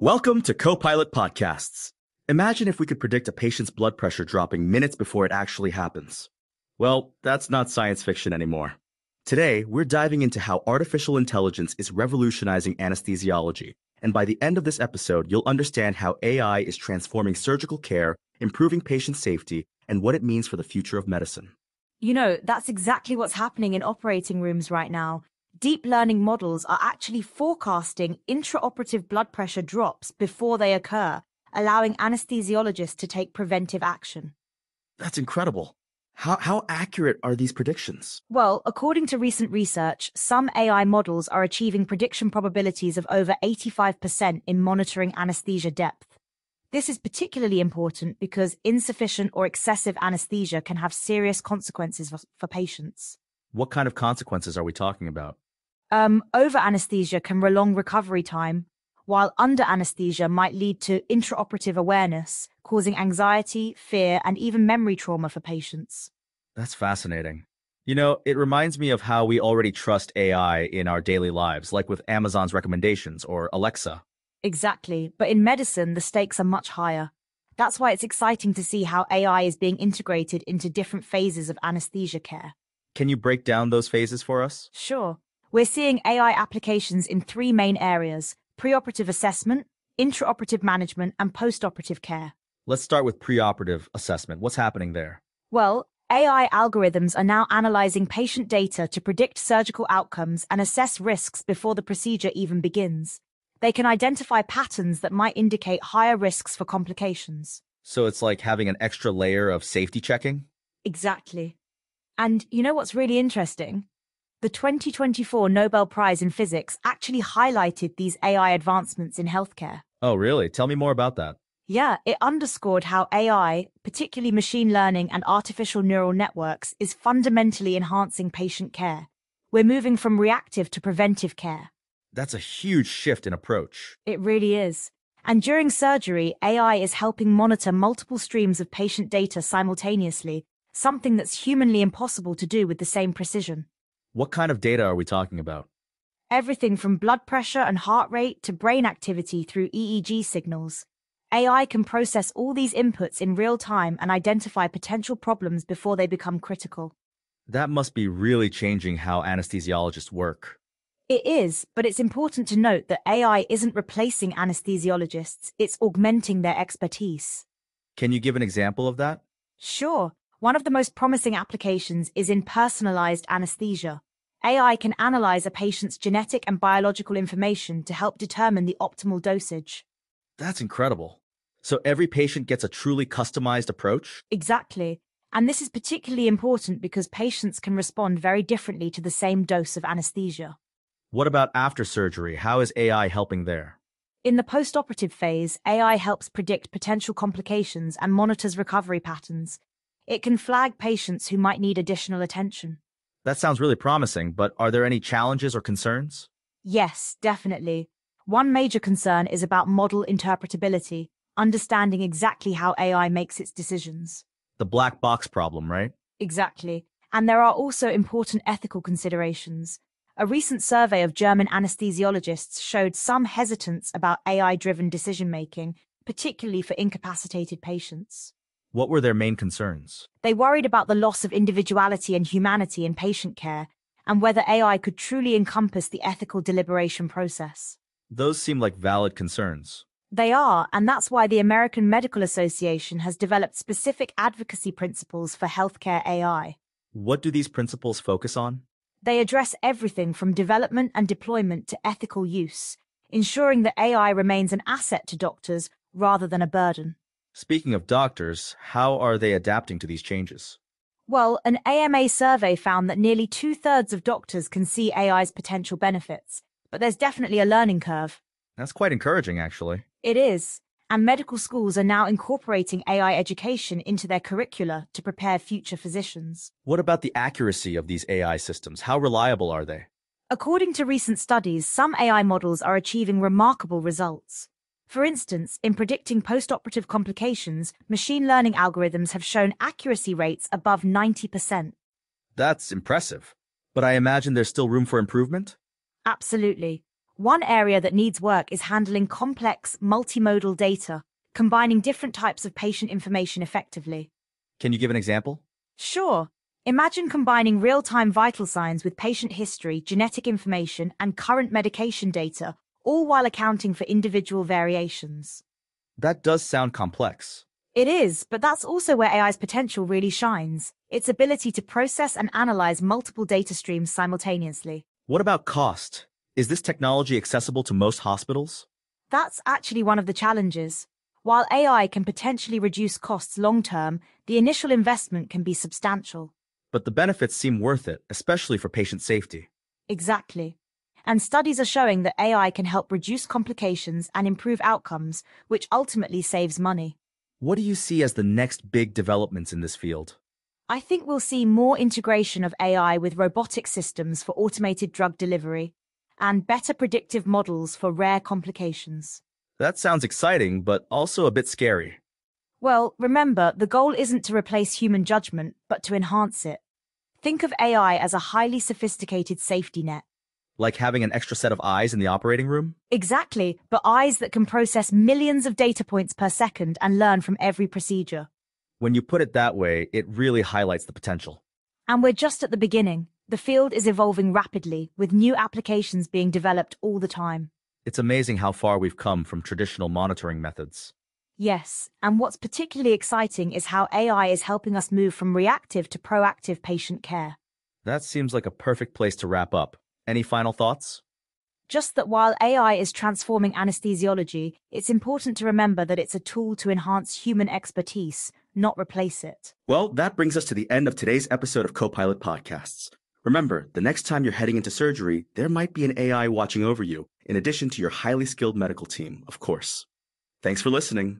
Welcome to Copilot Podcasts. Imagine if we could predict a patient's blood pressure dropping minutes before it actually happens. Well, that's not science fiction anymore. Today, we're diving into how artificial intelligence is revolutionizing anesthesiology, and by the end of this episode, you'll understand how AI is transforming surgical care, improving patient safety, and what it means for the future of medicine. You know, that's exactly what's happening in operating rooms right now. Deep learning models are actually forecasting intraoperative blood pressure drops before they occur, allowing anesthesiologists to take preventive action. That's incredible. How accurate are these predictions? Well, according to recent research, some AI models are achieving prediction probabilities of over 85% in monitoring anesthesia depth. This is particularly important because insufficient or excessive anesthesia can have serious consequences for patients. What kind of consequences are we talking about? Over anesthesia can prolong recovery time, while under anesthesia might lead to intraoperative awareness, causing anxiety, fear, and even memory trauma for patients. That's fascinating. You know, it reminds me of how we already trust AI in our daily lives, like with Amazon's recommendations or Alexa. Exactly, but in medicine, the stakes are much higher. That's why it's exciting to see how AI is being integrated into different phases of anesthesia care. Can you break down those phases for us? Sure. We're seeing AI applications in three main areas: preoperative assessment, intraoperative management, and postoperative care. Let's start with preoperative assessment. What's happening there? Well, AI algorithms are now analyzing patient data to predict surgical outcomes and assess risks before the procedure even begins. They can identify patterns that might indicate higher risks for complications. So it's like having an extra layer of safety checking? Exactly. And you know what's really interesting? The 2024 Nobel Prize in Physics actually highlighted these AI advancements in healthcare. Oh, really? Tell me more about that. Yeah, it underscored how AI, particularly machine learning and artificial neural networks, is fundamentally enhancing patient care. We're moving from reactive to preventive care. That's a huge shift in approach. It really is. And during surgery, AI is helping monitor multiple streams of patient data simultaneously, something that's humanly impossible to do with the same precision. What kind of data are we talking about? Everything from blood pressure and heart rate to brain activity through EEG signals. AI can process all these inputs in real time and identify potential problems before they become critical. That must be really changing how anesthesiologists work. It is, but it's important to note that AI isn't replacing anesthesiologists, it's augmenting their expertise. Can you give an example of that? Sure. One of the most promising applications is in personalized anesthesia. AI can analyze a patient's genetic and biological information to help determine the optimal dosage. That's incredible. So every patient gets a truly customized approach? Exactly. And this is particularly important because patients can respond very differently to the same dose of anesthesia. What about after surgery? How is AI helping there? In the postoperative phase, AI helps predict potential complications and monitors recovery patterns. It can flag patients who might need additional attention. That sounds really promising, but are there any challenges or concerns? Yes, definitely. One major concern is about model interpretability, understanding exactly how AI makes its decisions. The black box problem, right? Exactly. And there are also important ethical considerations. A recent survey of German anesthesiologists showed some hesitance about AI-driven decision-making, particularly for incapacitated patients. What were their main concerns? They worried about the loss of individuality and humanity in patient care, and whether AI could truly encompass the ethical deliberation process. Those seem like valid concerns. They are, and that's why the American Medical Association has developed specific advocacy principles for healthcare AI. What do these principles focus on? They address everything from development and deployment to ethical use, ensuring that AI remains an asset to doctors rather than a burden. Speaking of doctors, how are they adapting to these changes? Well, an AMA survey found that nearly 2/3 of doctors can see AI's potential benefits, but there's definitely a learning curve. That's quite encouraging, actually. It is, and medical schools are now incorporating AI education into their curricula to prepare future physicians. What about the accuracy of these AI systems? How reliable are they? According to recent studies, some AI models are achieving remarkable results. For instance, in predicting postoperative complications, machine learning algorithms have shown accuracy rates above 90%. That's impressive. But I imagine there's still room for improvement? Absolutely. One area that needs work is handling complex, multimodal data, combining different types of patient information effectively. Can you give an example? Sure. Imagine combining real-time vital signs with patient history, genetic information, and current medication data, all while accounting for individual variations. That does sound complex. It is, but that's also where AI's potential really shines. Its ability to process and analyze multiple data streams simultaneously. What about cost? Is this technology accessible to most hospitals? That's actually one of the challenges. While AI can potentially reduce costs long-term, the initial investment can be substantial. But the benefits seem worth it, especially for patient safety. Exactly. And studies are showing that AI can help reduce complications and improve outcomes, which ultimately saves money. What do you see as the next big developments in this field? I think we'll see more integration of AI with robotic systems for automated drug delivery and better predictive models for rare complications. That sounds exciting, but also a bit scary. Well, remember, the goal isn't to replace human judgment, but to enhance it. Think of AI as a highly sophisticated safety net. Like having an extra set of eyes in the operating room? Exactly, but eyes that can process millions of data points per second and learn from every procedure. When you put it that way, it really highlights the potential. And we're just at the beginning. The field is evolving rapidly, with new applications being developed all the time. It's amazing how far we've come from traditional monitoring methods. Yes, and what's particularly exciting is how AI is helping us move from reactive to proactive patient care. That seems like a perfect place to wrap up. Any final thoughts? Just that while AI is transforming anesthesiology, it's important to remember that it's a tool to enhance human expertise, not replace it. Well, that brings us to the end of today's episode of Copilot Podcasts. Remember, the next time you're heading into surgery, there might be an AI watching over you, in addition to your highly skilled medical team, of course. Thanks for listening.